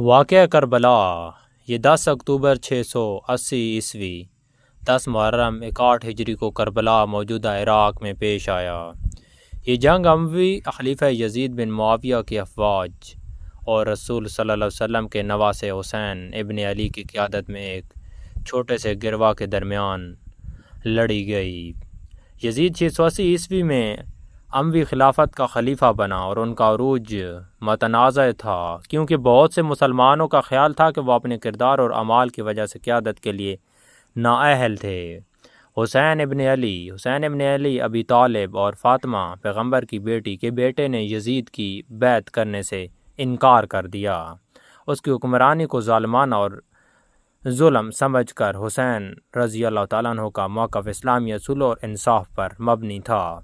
واقعہ کربلا یہ 10 اکتوبر 680 ء 10 محرم 61 ہجری کو کربلا موجودہ عراق میں پیش آیا۔ یہ جنگ اموی خلیفہ یزید بن معاویہ کی افواج اور رسول صلی اللہ علیہ وسلم کے نواسے حسین ابن علی کی قیادت میں ایک چھوٹے سے گروہ کے درمیان لڑی گئی۔ یزید 680 ء میں اموی خلافت کا خلیفہ بنا اور ان کا عروج متنازع تھا، کیونکہ بہت سے مسلمانوں کا خیال تھا کہ وہ اپنے کردار اور اعمال کی وجہ سے قیادت کے لیے نااہل تھے۔ حسین ابن علی ابی طالب اور فاطمہ پیغمبر کی بیٹی کے بیٹے نے یزید کی بیعت کرنے سے انکار کر دیا۔ اس کی حکمرانی کو ظالمانہ اور ظلم سمجھ کر حسین رضی اللہ تعالیٰ عنہ کا موقف اسلامی اصول اور انصاف پر مبنی تھا۔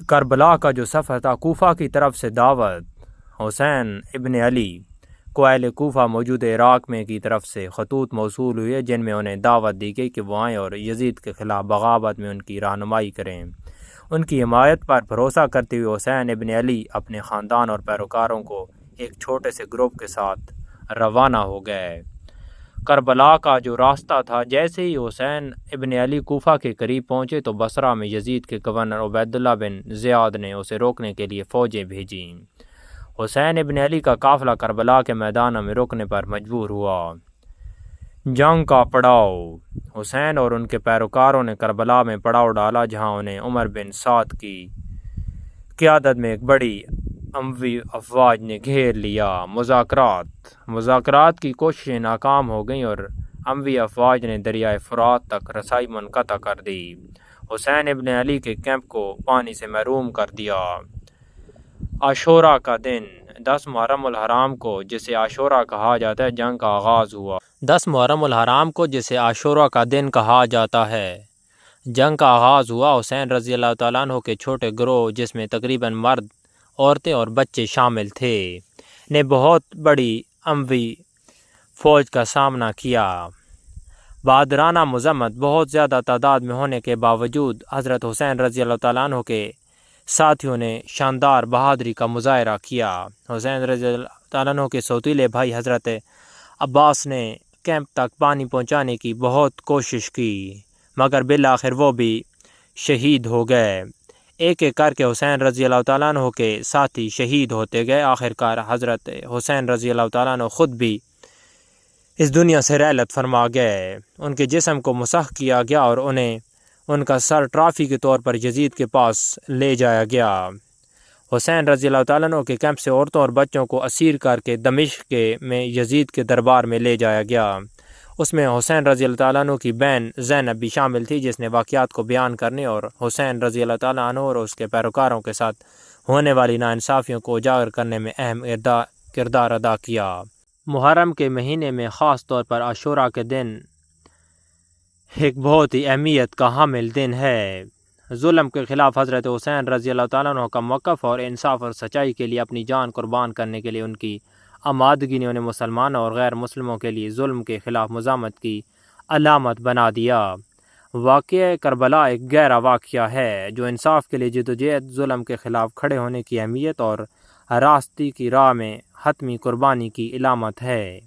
کربلا کا جو سفر تھا، کوفہ کی طرف سے دعوت حسین ابن علی کو اہل کوفہ موجود عراق میں کی طرف سے خطوط موصول ہوئے، جن میں انہیں دعوت دی گئی کہ وہ آئیں اور یزید کے خلاف بغاوت میں ان کی رہنمائی کریں۔ ان کی حمایت پر بھروسہ کرتے ہوئے حسین ابن علی اپنے خاندان اور پیروکاروں کو ایک چھوٹے سے گروپ کے ساتھ روانہ ہو گئے۔ کربلا کا جو راستہ تھا، جیسے ہی حسین ابن علی کوفہ کے قریب پہنچے تو بصرہ میں یزید کے گورنر عبید اللہ بن زیاد نے اسے روکنے کے لیے فوجیں بھیجیں۔ حسین ابن علی کا قافلہ کربلا کے میدان میں رکنے پر مجبور ہوا۔ جنگ کا پڑاؤ۔ حسین اور ان کے پیروکاروں نے کربلا میں پڑاؤ ڈالا، جہاں انہیں عمر بن سعد کی قیادت میں ایک بڑی اموی افواج نے گھیر لیا۔ مذاکرات کی کوششیں ناکام ہو گئیں اور اموی افواج نے دریائے فرات تک رسائی منقطع کر دی۔ حسین ابن علی کے کیمپ کو پانی سے محروم کر دیا۔ عاشورہ کا دن 10 محرم الحرام کو، جسے عاشورہ کہا جاتا ہے، جنگ کا آغاز ہوا۔ 10 محرم الحرام کو، جسے عاشورہ کا دن کہا جاتا ہے، جنگ کا آغاز ہوا۔ حسین رضی اللہ تعالیٰ عنہ کے چھوٹے گروہ، جس میں تقریباً مرد، عورتیں اور بچے شامل تھے، نے بہت بڑی اموی فوج کا سامنا کیا۔ بہادرانہ مذمت بہت زیادہ تعداد میں ہونے کے باوجود حضرت حسین رضی اللہ تعالیٰ عنہ کے ساتھیوں نے شاندار بہادری کا مظاہرہ کیا۔ حسین رضی اللہ تعالیٰ عنہ کے سوتیلے بھائی حضرت عباس نے کیمپ تک پانی پہنچانے کی بہت کوشش کی، مگر بالآخر وہ بھی شہید ہو گئے۔ ایک ایک کر کے حسین رضی اللہ تعالیٰ عنہ کے ساتھی شہید ہوتے گئے۔ آخرکار حضرت حسین رضی اللہ تعالیٰ عنہ خود بھی اس دنیا سے رحلت فرما گئے۔ ان کے جسم کو مسح کیا گیا اور انہیں ان کا سر ٹرافی کے طور پر یزید کے پاس لے جایا گیا۔ حسین رضی اللہ تعالیٰ عنہ کے کیمپ سے عورتوں اور بچوں کو اسیر کر کے دمشق میں یزید کے دربار میں لے جایا گیا۔ اس میں حسین رضی اللہ تعالیٰ عنہ کی بہن زینب بھی شامل تھی، جس نے واقعات کو بیان کرنے اور حسین رضی اللہ تعالیٰ عنہ اور اس کے پیروکاروں کے ساتھ ہونے والی ناانصافیوں کو اجاگر کرنے میں اہم کردار ادا کیا۔ محرم کے مہینے میں خاص طور پر عاشورہ کے دن ایک بہت ہی اہمیت کا حامل دن ہے۔ ظلم کے خلاف حضرت حسین رضی اللہ تعالیٰ عنہ کا موقف اور انصاف اور سچائی کے لیے اپنی جان قربان کرنے کے لیے ان کی آمادگی نے انہیں مسلمانوں اور غیر مسلموں کے لیے ظلم کے خلاف مزاحمت کی علامت بنا دیا۔ واقعہ کربلا ایک گہرا واقعہ ہے جو انصاف کے لیے جدوجہد، ظلم کے خلاف کھڑے ہونے کی اہمیت اور راستی کی راہ میں حتمی قربانی کی علامت ہے۔